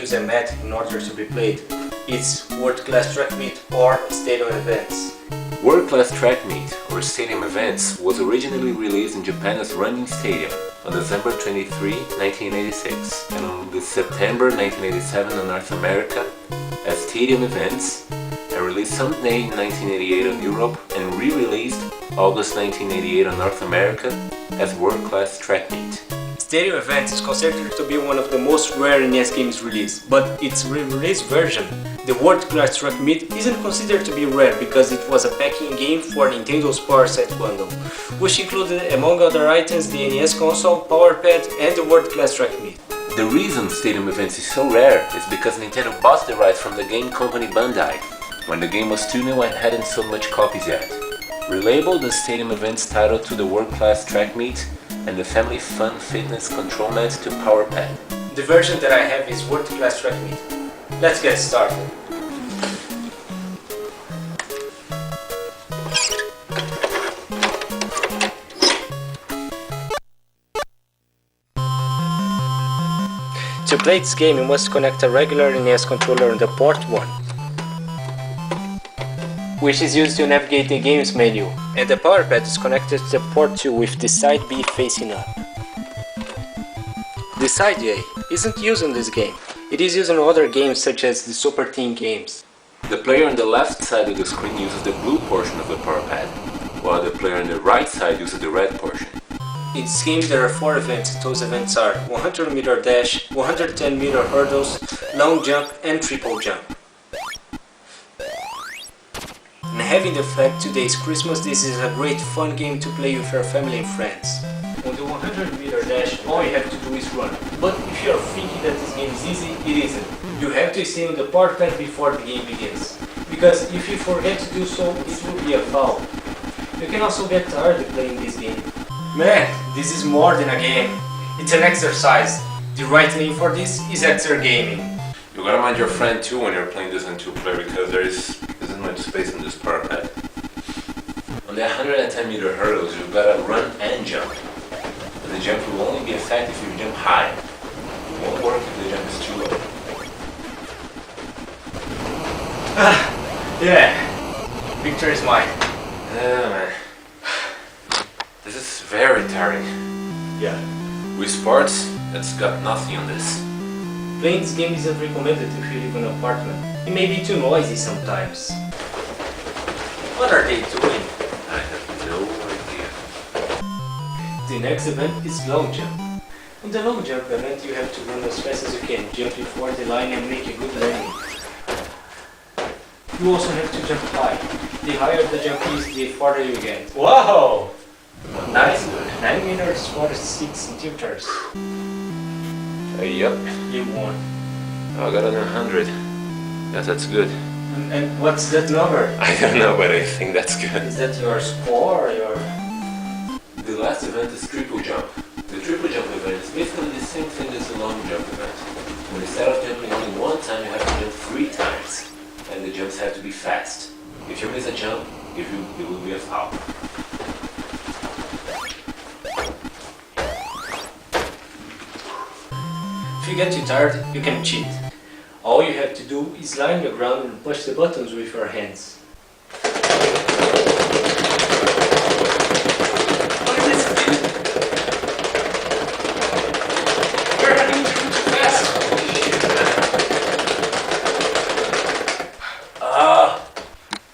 choose a method in order to be played. It's world-class track meet or stadium events. World-class track meet, or stadium events, was originally released in Japan as Running Stadium on December 23, 1986, and on September 1987 in North America as Stadium Events, and released someday in 1988 in Europe, and re-released August 1988 in North America as World-class Track Meet. Stadium Events is considered to be one of the most rare NES games released, but its re-release version, the World Class Track Meet, isn't considered to be rare because it was a packing game for Nintendo's Power Set bundle, which included among other items the NES console, Power Pad and the World Class Track Meet. The reason Stadium Events is so rare is because Nintendo bought the rights from the game company Bandai, when the game was still new and hadn't sold much copies yet. Relabeled the Stadium Events title to the World Class Track Meet and the Family Fun Fitness Control Mat to Power Pad. The version that I have is World Class Track Meet. Let's get started. To play this game, you must connect a regular NES controller on the port 1, which is used to navigate the game's menu, and the power pad is connected to the port 2 with the side B facing up. The side A isn't used in this game. It is used in other games such as the Super Team games. The player on the left side of the screen uses the blue portion of the power pad, while the player on the right side uses the red portion. In this game there are 4 events. Those events are 100 meter dash, 110 meter hurdles, long jump and triple jump. And having the fact today is Christmas, this is a great fun game to play with your family and friends. On the 100 meter dash, all you have to do is run. But if you are thinking that this game is easy, it isn't. You have to stay on the power pad before the game begins. Because if you forget to do so, it will be a foul. You can also get tired playing this game. Man, this is more than a game. It's an exercise. The right name for this is exergaming. You gotta mind your friend too when you're playing this in 2-player because there isn't much space in this power pad. On the 110 meter hurdles, you gotta run and jump. But the jump will only be effective if you jump high. It won't work if the jump is too low. Yeah, victory is mine. Yeah, man. This is very tiring. Yeah. With sports, it's got nothing on this. Playing this game isn't recommended if you live in an apartment. It may be too noisy sometimes. What are they doing? I have no idea. The next event is long jump. On the long jump event you have to run as fast as you can, jump before the line and make a good landing. You also have to jump high. The higher the jump is, the farther you get. Wow! Nice, 9 meters 46 centimeters. Yup. You won. I got an 100. Yes, that's good. And what's that number? I don't know, but I think that's good. Is that your score or your... The last event is triple jump. The triple jump event is basically the same thing as the long jump event. But instead of jumping only one time, you have to jump 3 times. And the jumps have to be fast. If you miss a jump, it will be a foul. If you get too tired, you can cheat. All you have to do is lie on the ground and push the buttons with your hands. Look at this speed! You're running too fast!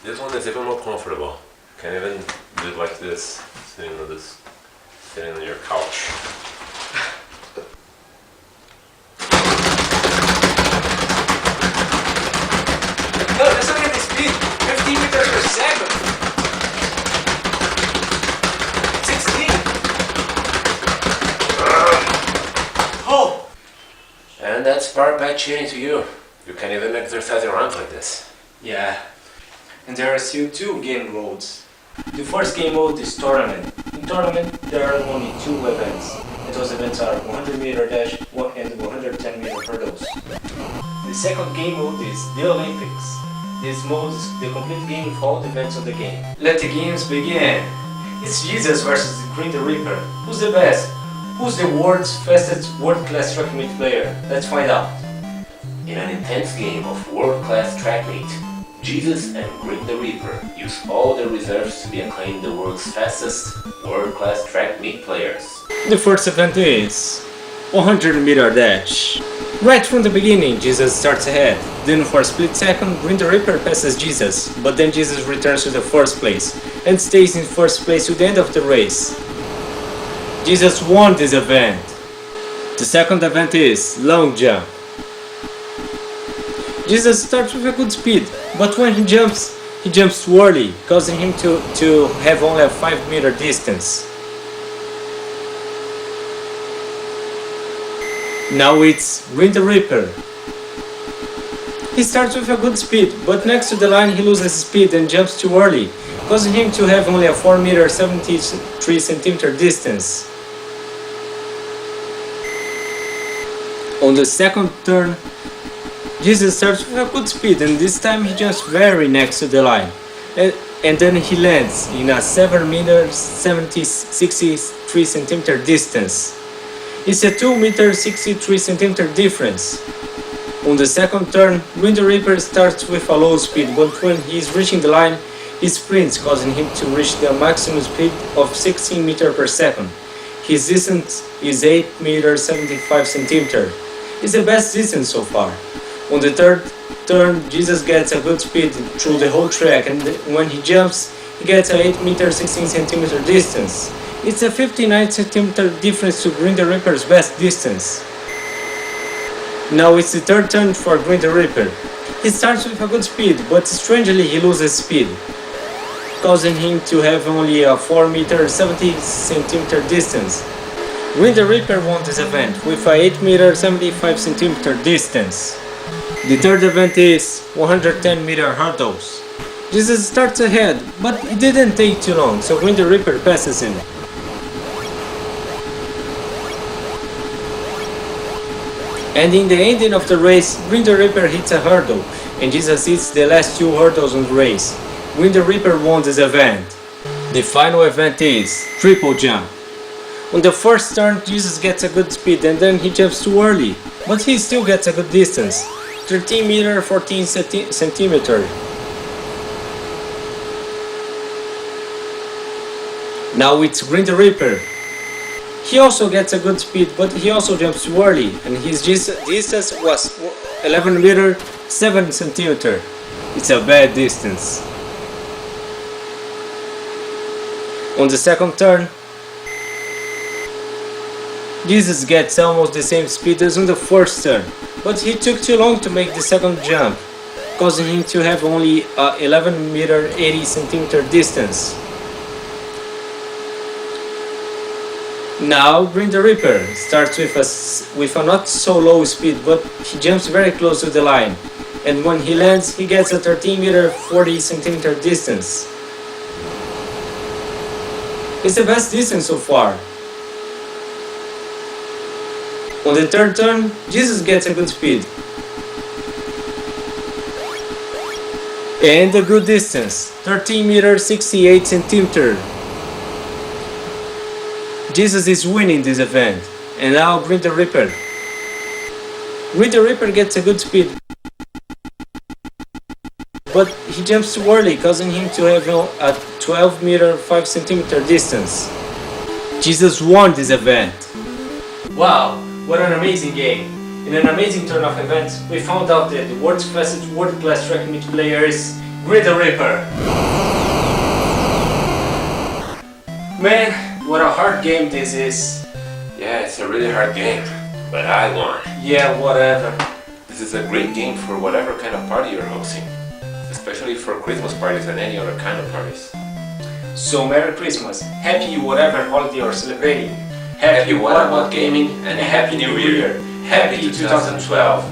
This one is even more comfortable. You can even do it like this, sitting on your couch. No, just look at the speed! 15 meters per second! 16! Oh! And that's power pad cheating to you. You can even exercise your arms like this. Yeah. And there are still 2 game modes. The first game mode is Tournament. In Tournament, there are only 2 events. And those events are 100 meter dash and 110 meter hurdles. The second game mode is the Olympics. This mode is the complete game with all the events of the game. Let the games begin! It's Jesus versus the Green the Reaper. Who's the best? Who's the world's fastest world-class track meet player? Let's find out. In an intense game of world-class track meet, Jesus and Grim the Reaper use all their reserves to be acclaimed the world's fastest world-class track meet players. The first event is 100-meter dash. Right from the beginning, Jesus starts ahead. Then for a split second, Grim the Reaper passes Jesus, but then Jesus returns to the first place and stays in first place to the end of the race. Jesus won this event. The second event is long jump. Jesus starts with a good speed, but when he jumps too early, causing him to have only a 5-meter distance. Now it's Grim the Reaper. He starts with a good speed, but next to the line he loses speed and jumps too early, causing him to have only a 4-meter 73-centimeter distance. On the second turn, Jesus starts with a good speed and this time he jumps very next to the line. And then he lands in a 7-meter 63-centimeter distance. It's a 2-meter 63-centimeter difference. On the second turn, Grim the Reaper starts with a low speed, but when he is reaching the line, he sprints, causing him to reach the maximum speed of 16 meters per second. His distance is 8 meters 75 centimeters. It's the best distance so far. On the third turn, Jesus gets a good speed through the whole track, and when he jumps, he gets a 8 meter 16 centimeter distance. It's a 59 centimeter difference to Grim the Reaper's best distance. Now it's the third turn for Grim the Reaper. He starts with a good speed, but strangely he loses speed, causing him to have only a 4 meter 70 centimeter distance. Grim the Reaper won this event with a 8 meter 75 centimeter distance. The third event is 110-meter hurdles. Jesus starts ahead, but it didn't take too long, so Grim the Reaper passes him. And in the ending of the race, Grim the Reaper hits a hurdle, and Jesus hits the last 2 hurdles on the race. Grim the Reaper won this event. The final event is triple jump. On the first turn, Jesus gets a good speed and then he jumps too early, but he still gets a good distance, 13 meter 14 centimeter. Now it's Grim the Reaper. He also gets a good speed, but he also jumps too early, and his distance was 11 meter 7 centimeter. It's a bad distance. On the second turn, Jesus gets almost the same speed as on the first turn, but he took too long to make the second jump, causing him to have only a 11 meter 80 centimeter distance. Now Grim the Reaper starts with a not so low speed, but he jumps very close to the line, and when he lands he gets a 13 meter 40 centimeter distance. It's the best distance so far. On the third turn, Jesus gets a good speed and a good distance, 13 meter 68 centimeter. Jesus is winning this event, and now Grim the Reaper. Grim the Reaper gets a good speed, but he jumps too early, causing him to have a 12 meter 5 centimeter distance. Jesus won this event. Wow, what an amazing game! In an amazing turn of events, we found out that the world's fastest world-class track meet player is Grim the Reaper. Man, what a hard game this is. Yeah, it's a really hard game, but I won. Yeah, whatever. This is a great game for whatever kind of party you're hosting, especially for Christmas parties and any other kind of parties. So Merry Christmas, Happy whatever holiday you're celebrating. Happy WhatAboutGaming and Happy New Year. Happy 2012.